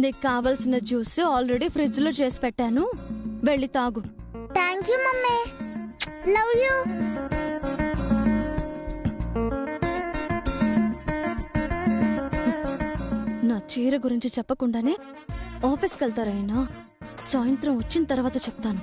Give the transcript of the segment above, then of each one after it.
నీకు కావలసిన juice already fridge లో చేసి పెట్టాను, వెళ్ళి తాగు. Thank you mummy, love you. నా చీర గురించి చెప్పకుండానే ఆఫీస్కి వెళ్తారైనా, సాయంత్రం వచ్చిన తర్వాత చెప్తాను.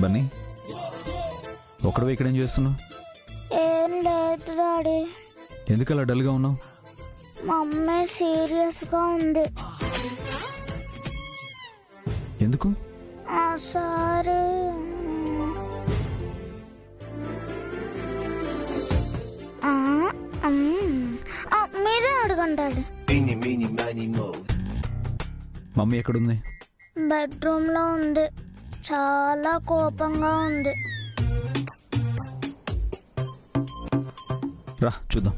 బన్నీ, ఒక్కడవే ఇక్కడేం చేస్తున్నావు? ఏం లేదు డాడీ. ఎందుకు అలా డల్గా ఉన్నావు? మమ్మీ సీరియస్ గా ఉంది. ఎందుకు? సరే మీరే అడగండి డాడీ. మమ్మీ ఎక్కడుంది? బెడ్రూమ్ లో ఉంది, చాలా కోపంగా ఉంది. రా చూద్దాం.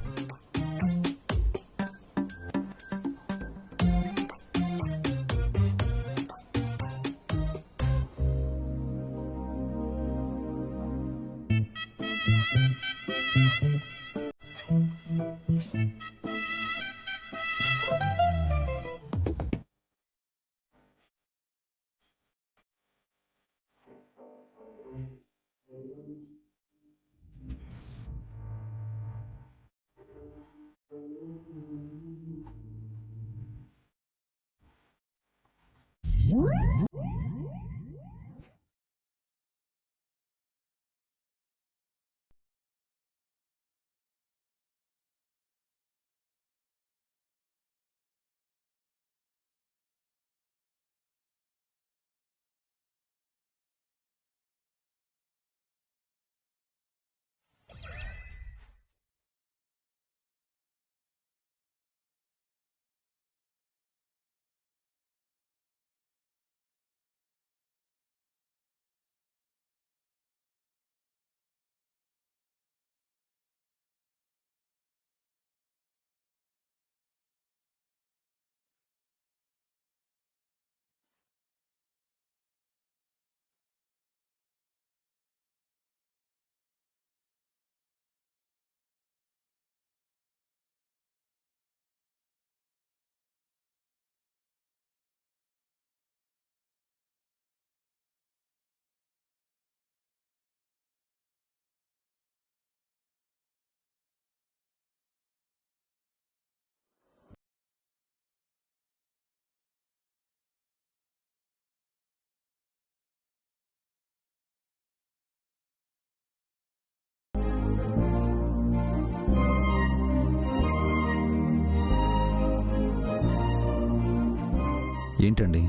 ఏంటండి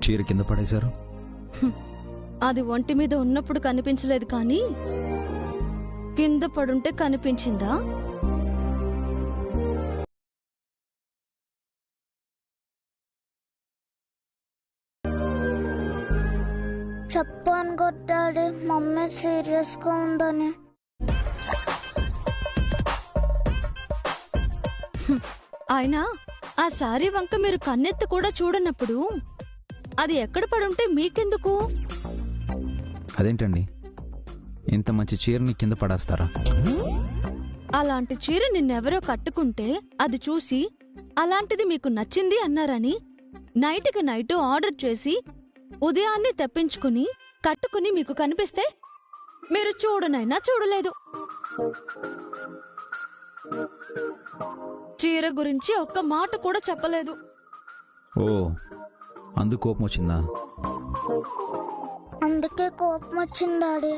చీర కింద పడేశారు? అది ఒంటి మీద ఉన్నప్పుడు కనిపించలేదు, కానీ కింద పడుంటే కనిపించిందా? చెప్పాను కదా డాడీ, మమ్మీ సీరియస్ గా ఉందని. అయినా ఆ సారీ వంక మీరు కన్నెత్తి కూడా చూడనప్పుడు అది ఎక్కడ పడుంటే మీకెందుకు? అదేంటండి, ఇంత మంచి చీరని కింద పడేస్తారా? అలాంటి చీర నిన్నెవరో కట్టుకుంటే అది చూసి అలాంటిది మీకు నచ్చింది అన్నారని నైట్కి నైట్ ఆర్డర్ చేసి ఉదయాన్నే తెప్పించుకుని కట్టుకుని మీకు కనిపిస్తే మీరు చూడనైనా చూడలేదు. చీర గురించి ఒక్క మాట కూడా చెప్పలేదు. ఓ, అందుకు కోపం వచ్చిందా? అందుకే కోపం వచ్చింది డాడీ.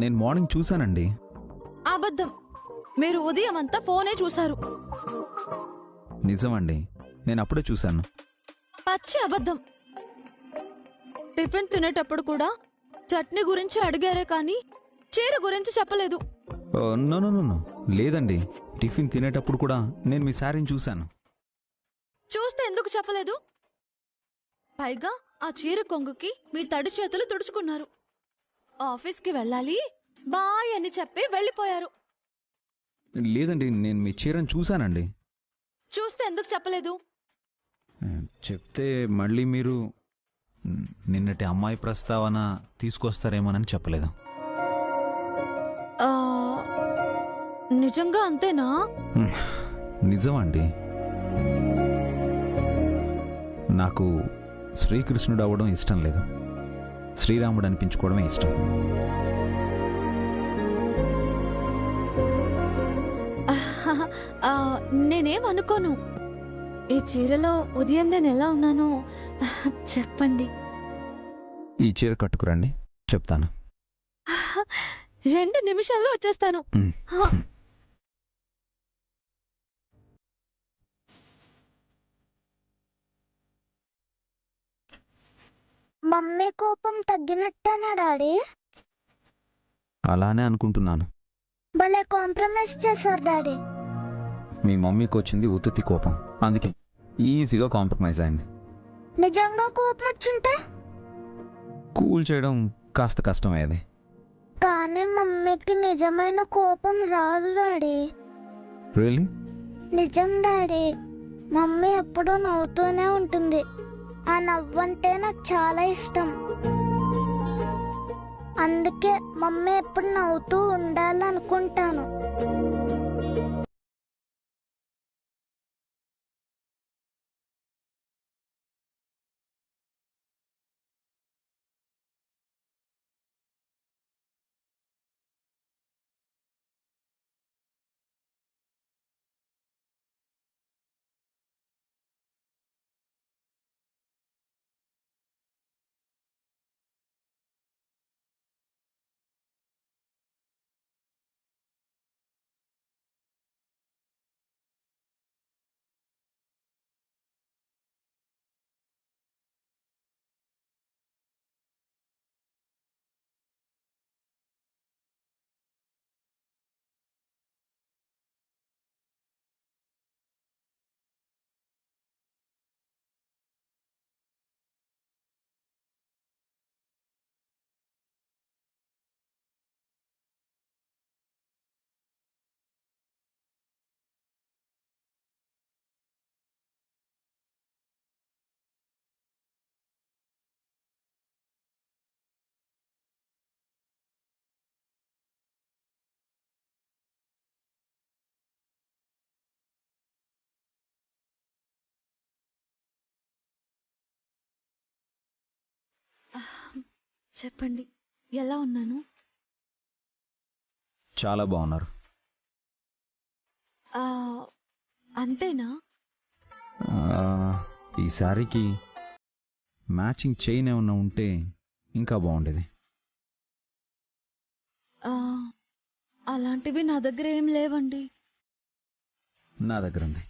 నేను మార్నింగ్ చూశానండి. అబద్ధం. మీరు ఉదయం అంతా ఫోనే చూశారు. నిజమండి, నేను అప్పుడే చూశాను. పచ్చి అబద్ధం. టిఫిన్ తినేటప్పుడు కూడా చట్నీ గురించి అడిగారే కానీ చీర గురించి చెప్పలేదు. నో నో నో నో, లేదండి. టిఫిన్ తినేటప్పుడు కూడా నేను మీ శారీని చూశాను. చూస్తే ఎందుకు చెప్పలేదు? పైగా ఆ చీర కొంగుకి మీ తడి చేతులు తుడుచుకున్నారు. ఆఫీస్కి వెళ్ళాలి బాయ్ అని చెప్పి వెళ్ళిపోయారు. లేదండి, నేను మీ చీరను చూశానండి. చూస్తే ఎందుకు చెప్పలేదు? చెప్తే మళ్ళీ మీరు నిన్నటి అమ్మాయి ప్రస్తావన తీసుకొస్తారేమోనని చెప్పలేదు. ఆ, నిజంగా అంతేనా? నిజమండి. నాకు శ్రీకృష్ణుడు అవ్వడం ఇష్టం లేదు, శ్రీరాముడు అనిపించుకోవడమే ఇష్టం. నేనేం అనుకోను. ఈ చీరలో ఉదయం నేను ఎలా ఉన్నానో చెప్పండి. ఈ చీర కట్టుకురండి, చెప్తాను. 2 నిమిషాల్లో వచ్చేస్తాను. మమ్మీ కోపం తగ్గినట్టేనా డాడీ? అలానే అనుకుంటున్నాను. భలే కాంప్రమైజ్ చేశారు డాడీ. మీ మమ్మీకి వచ్చింది ఉత్తుత్తి కోపం, అందుకే ఈజీగా కాంప్రమైజ్ అయింది. నిజంగా కోపం వచ్చుంటే కూల్ చేయడం కాస్త కష్టమయ్యేది. కానీ మమ్మీకి నిజమైన కోపం రాదు డాడీ. రియల్లీ? నిజం డాడీ. మమ్మీ ఎప్పుడూ నవ్వుతూనే ఉంటుంది. ఆ నవ్వంటే నాకు చాలా ఇష్టం. అందుకే మమ్మీ ఎప్పుడు నవ్వుతూ ఉండాలనుకుంటాను. చెప్పండి, ఎలా ఉన్నాను? చాలా బాగున్నారు. అంతేనా? ఈ శారీకి మ్యాచింగ్ చైన్ ఏమన్నా ఉంటే ఇంకా బాగుండేది. అలాంటివి నా దగ్గర ఏం లేవండి. నా దగ్గర ఉంది.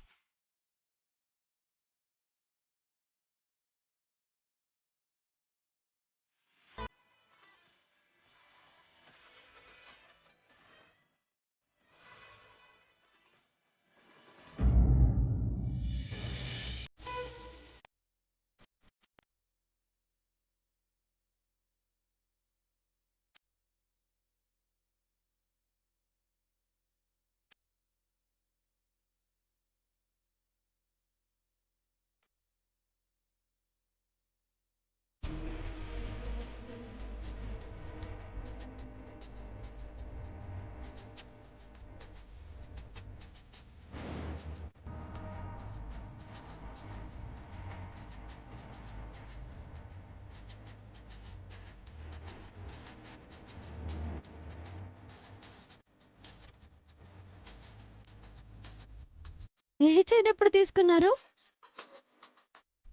ఏ చైన్ ఎప్పుడు తీసుకున్నారు?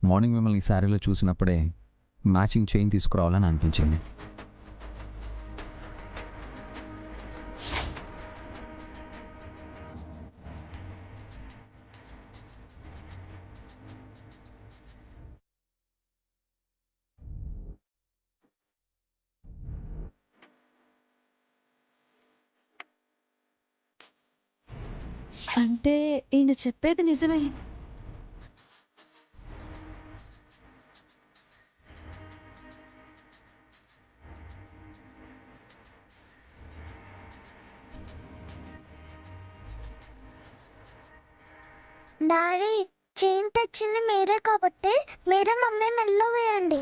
మార్నింగ్ మిమ్మల్ని ఈ శారీలో చూసినప్పుడే మ్యాచింగ్ చైన్ తీసుకురావాలని అనిపించింది. అంటే ఈయన చెప్పేది నిజమే. డాడీ, చైన్ తెచ్చింది మీరే కాబట్టి మీరే మమ్మీ మెడలో వేయండి.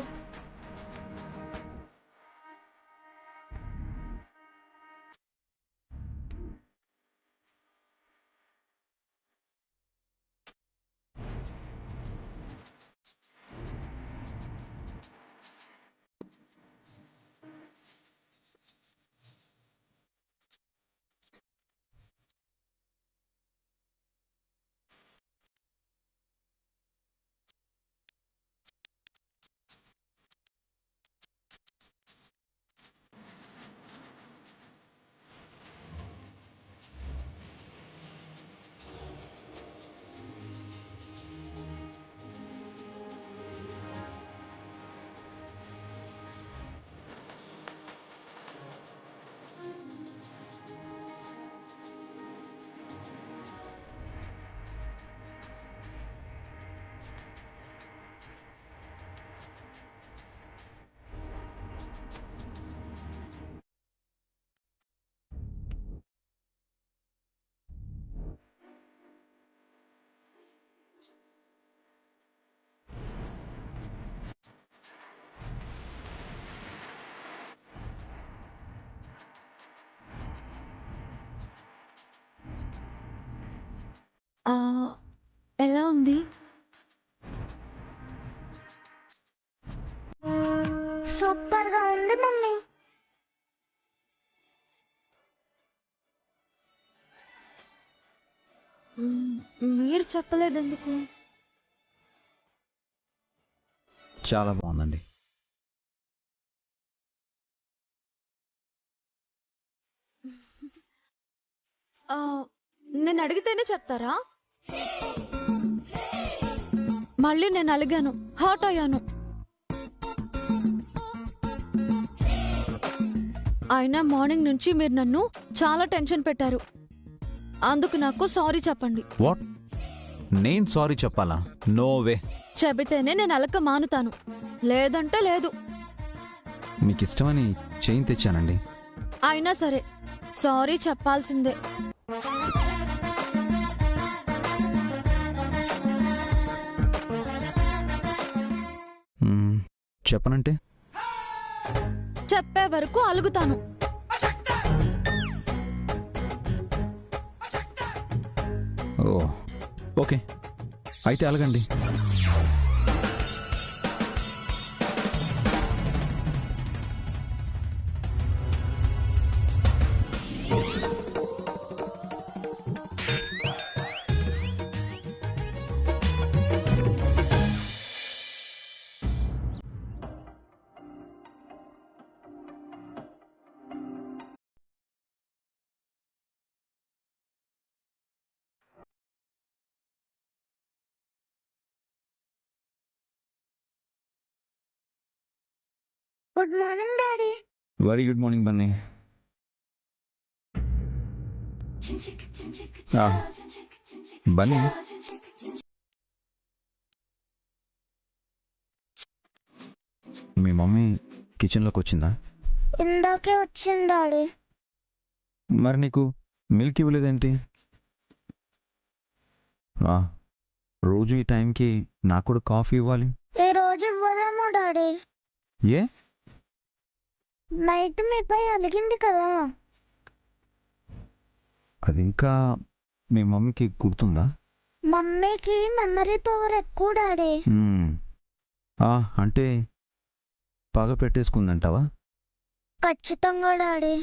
ఆ, ఎలా ఉంది? సూపర్ గా ఉంది మమ్మీ. మీరు చెప్పలేదు ఎందుకు? చాలా బాగుందండి. ఆ, నేను అడిగితేనే చెప్తారా? మళ్ళీ నేను అలిగాను, హర్ట్ అయ్యాను. అయినా మార్నింగ్ నుంచి మీరు నన్ను చాలా టెన్షన్ పెట్టారు. అందుకు నాకు సారీ చెప్పండి. వాట్? నేను సారీ చెప్పాలా? No way. చెబితేనే నేను అలక మానుతాను, లేదంటే లేదు. మీకు ఇష్టమని చైన్ తెచ్చానండి. అయినా సరే సారీ చెప్పాల్సిందే. చెప్పనంటే చెప్పే వరకు అలుగుతాను. ఓ ఓకే, అయితే అలగండి. Good morning daddy. Very good morning Bunny. Bunny, మీ మమ్మీ కిచెన్లోకి వచ్చిందా? ఇందాకే వచ్చింది డాడీ. మరి నీకు మిల్క్ ఇవ్వలేదేంటి? రోజు ఈ టైంకి నాకు కూడా కాఫీ ఇవ్వాలి. ఈ రోజు ఇవ్వదేమో డాడీ. ఏ? నైట్ మీపై అలిగింది కదా. అది ఇంకా మీ మమ్మీకి గుర్తుందా? మమ్మీకి మెమరీ పవర్ ఎక్కువ డాడీ. అంటే పగ పెట్టేసుకుందంటావా? ఖచ్చితంగా డాడీ.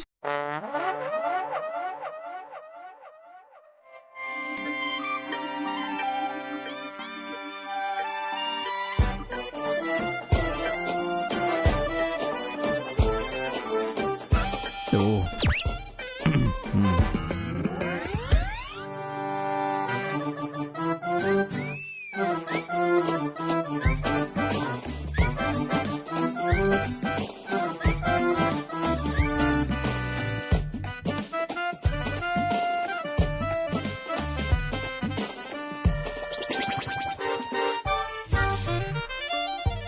ఓ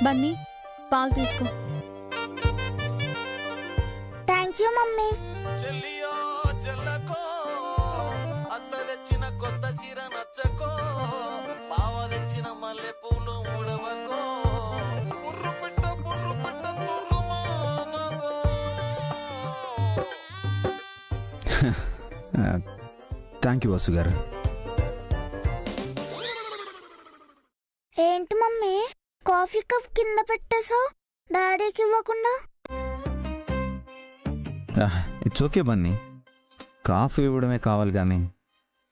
బన్నీ పాలు తీసుకో. Thank you mummy. చెల్లియో చెల్లకో అత్త తెచ్చిన కొత్త చీర నచ్చకో బావ తెచ్చిన మల్లె పూలు ముడవకో బుర్రు పెట్ట తుర్రుమానదో. థ్యాంక్ యూ వసు గారు. ఏంటి మమ్మీ కాఫీ కప్ కింద పెట్టేసావు డాడీకి ఇవ్వకుండా? ఇట్స్ ఓకే బన్నీ, కాఫీ ఇవ్వడమే కావాలి కానీ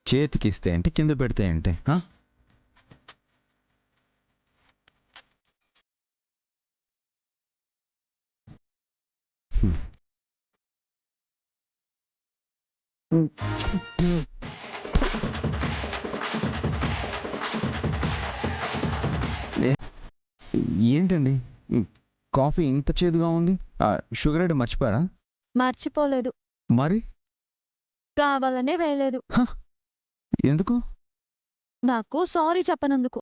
చేతికి ఇస్తే ఏంటి, కింద పెడితే ఏంటి? ఏంటండి కాఫీ ఇంత చేదుగా ఉంది? షుగర్ అయితే మర్చిపోయారా? మర్చిపోలేదు, మరి కావాలనే వేయలేదు. ఎందుకు? నాకు సారీ చెప్పనందుకు.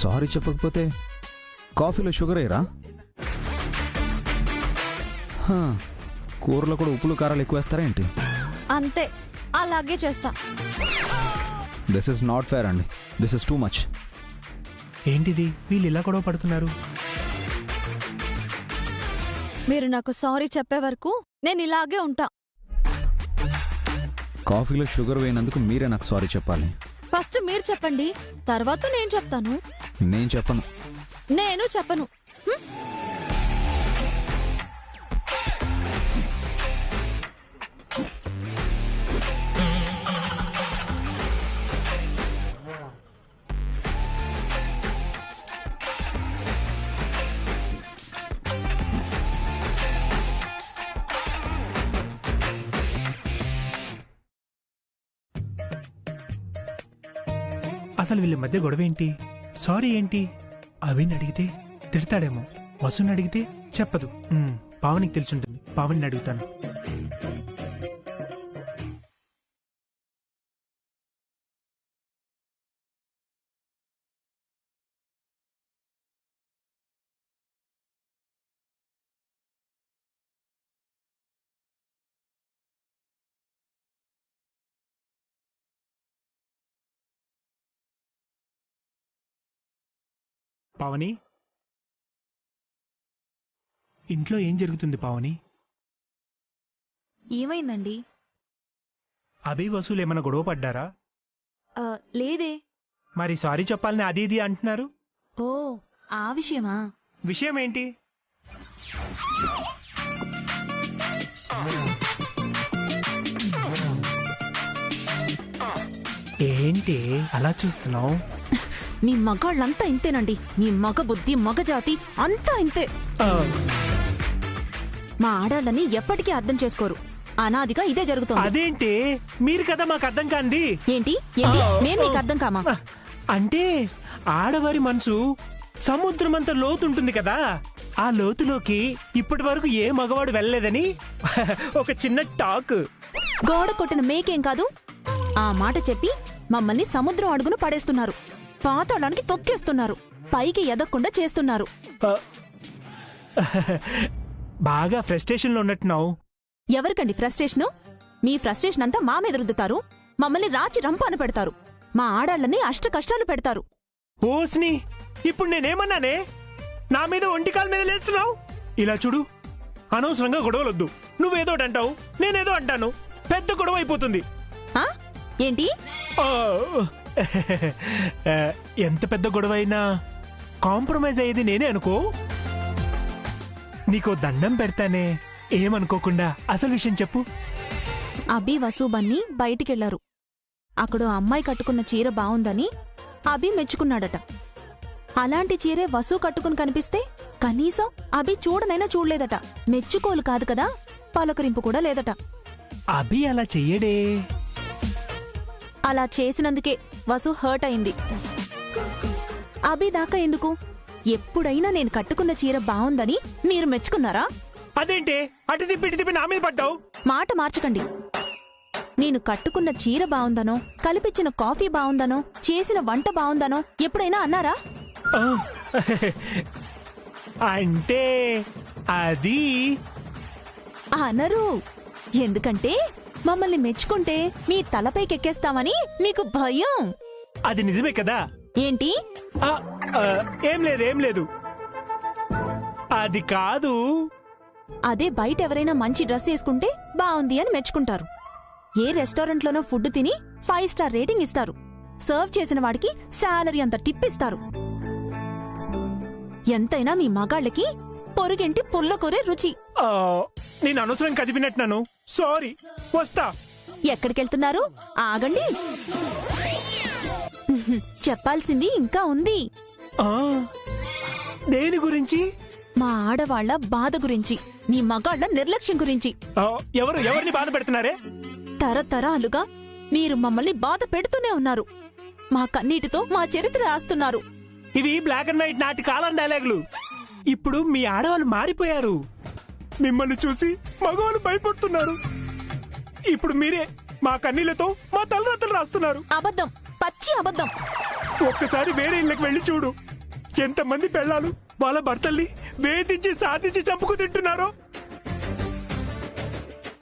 సారీ చెప్పకపోతే కాఫీలో షుగర్ అయ్యరా? కూరలో కూడా ఉప్పులు కారాలు ఎక్కువ వేస్తారా ఏంటి? అంతే, అలాగే చేస్తా. దిస్ ఇస్ నాట్ ఫేర్ అండి, దిస్ ఇస్ టూ మచ్. ఏంటిది వీళ్ళు ఇలా గొడవ పడుతున్నారు? మీరు నాకు సారీ చెప్పే వరకు నేను ఇలాగే ఉంటా. కాఫీలో షుగర్ వేయనందుకు మీరే నాకు సారీ చెప్పాలి. ఫస్ట్ మీరు చెప్పండి, తర్వాత నేను చెప్తాను. నేను చెప్పను. నేను చెప్పను. అసలు వీళ్ళ మధ్య గొడవ ఏంటి? సారీ ఏంటి? అవిని అడిగితే తిడతాడేమో, వసుని అడిగితే చెప్పదు. పావనికి తెలుసుంటుంది, పావని అడుగుతాను. పావని, ఇంట్లో ఏం జరుగుతుంది పావని? ఏమైందండి? అభి వసూలు ఏమైనా గొడవ పడ్డారా? లేదే. మరి సారీ చెప్పాలని అది ఇది అంటున్నారు. ఓ, ఆ విషయమా? విషయం ఏంటి? ఏంటి అలా చూస్తున్నావు? మీ మగాళ్ళంతా ఇంతేనండి. మీ మగ బుద్ధి, మగ జాతి అంతా ఇంతే. మా ఆడాళ్ళని ఎప్పటికీ అర్థం చేసుకోరు. అనాదిగా ఇదే జరుగుతుంది. అదేంటి మీరు కదా మాకు అర్థం కాంది? ఏంటి ఏంటి నేను మీకు అర్థం కామా? అంటే ఆడవారి మనసు సముద్రమంత లోతుంటుంది కదా, ఆ లోతులోకి ఇప్పటి వరకు ఏ మగవాడు వెళ్ళలేదని ఒక చిన్న టాక్. గోడ కొట్టిన మేకేం కాదు. ఆ మాట చెప్పి మమ్మల్ని సముద్రం అడుగును పడేస్తున్నారు. పాతాళానికి తొక్కేస్తున్నారు. పైకి ఎదగకుండా చేస్తున్నారు. బాగా ఫ్రస్ట్రేషన్ లో ఉన్నట్టున్నావు. ఎవరికండి ఫ్రస్ట్రేషను? మీ ఫ్రస్ట్రేషన్ అంతా మా మీద రుద్దుతారు. మమ్మల్ని రాచి రంపాన పెడతారు. మా ఆడాళ్ళని అష్ట కష్టాలు పెడతారు. ఓస్ని, ఇప్పుడు నేనేమన్నానే? నా మీద ఒంటికాల మీద లేస్తున్నావు. ఇలా చూడు, అనవసరంగా గొడవలొద్దు. నువ్వేదోటి అంటావు, నేనేదో అంటాను, పెద్ద గొడవ అయిపోతుంది. ఏంటి? ఎంత పెద్ద గొడవ అయినా కాంప్రమైజ్ అయ్యేది నేనే అనుకో. నీకో దండం పెడతానే, ఏమనుకోకుండా అసలు విషయం చెప్పు. అభి, వసు, బన్నీ బయటికెళ్లారు. అక్కడ అమ్మాయి కట్టుకున్న చీర బావుందని అభి మెచ్చుకున్నాడట. అలాంటి చీరే వసు కట్టుకుని కనిపిస్తే కనీసం అభి చూడనైనా చూడలేదట. మెచ్చుకోలు కాదు కదా, పలకరింపు కూడా లేదట. అభి అలా చెయ్యడే. అలా చేసినందుకే వసు హర్ట్ అయింది. అభి దాకా ఎందుకు? ఎప్పుడైనా నేను కట్టుకున్న చీర బావుందని మీరు మెచ్చుకున్నారా? అదేంటే అటు తిప్పి ఇటు తిప్పి నా మీద పడ్డావు? మాట మార్చకండి. నేను కట్టుకున్న చీర బావుందనో కలిపిచ్చిన కాఫీ బావుందనో చేసిన వంట బావుందనో ఎప్పుడైనా అన్నారా? ఆ, అంటే అది అనరు. ఎందుకంటే మమ్మల్ని మెచ్చుకుంటే మీ తలపైకెక్కేస్తామని మీకు భయం. అది నిజమే కదా. ఏంటి? ఆ, ఆ, ఏం లేదు అది కాదు. అదే బయట ఎవరైనా మంచి డ్రెస్ వేసుకుంటే బావుంది అని మెచ్చుకుంటారు. ఏ రెస్టారెంట్లోనో ఫుడ్ తిని 5 స్టార్ రేటింగ్ ఇస్తారు. సర్వ్ చేసిన వాడికి శాలరీ అంత టిప్ ఇస్తారు. ఎంతైనా మీ మగాళ్ళకి పొరుగింటి పుల్లకూరే రుచి. ఆ, నేను అనవసరం కదిపినట్టున్నాను. సారీ, వస్తా. ఎక్కడికెళ్తున్నారు? ఆగండి. చెప్పాల్సింది ఇంకా ఉంది. ఆ, దేని గురించి? మా ఆడవాళ్ల బాధ గురించి, మీ మగాళ్ల నిర్లక్ష్యం గురించి. ఆ, ఎవరిని బాధ పెడుతున్నారే? తరతరాలుగా మీరు మమ్మల్ని బాధ పెడుతూనే ఉన్నారు. మా కన్నీటితో మా చరిత్ర రాస్తున్నారు. ఇవి బ్లాక్ అండ్ వైట్ నాటి కాలం డైలాగులు. ఇప్పుడు మీ ఆడవాళ్ళు మారిపోయారు. మిమ్మల్ని చూసి మగవాళ్ళు భయపడుతున్నారు. ఇప్పుడు మీరే మా కన్నీళ్లతో మా తలరాతలు రాస్తున్నారు. అబద్ధం, పచ్చి అబద్ధం. ఒక్కసారి వేరే ఇళ్ళకి వెళ్ళి చూడు. ఎంతమంది పెళ్ళాలు వాళ్ళ భర్తల్ని వేధించి సాధించి చంపుకు తింటున్నారో.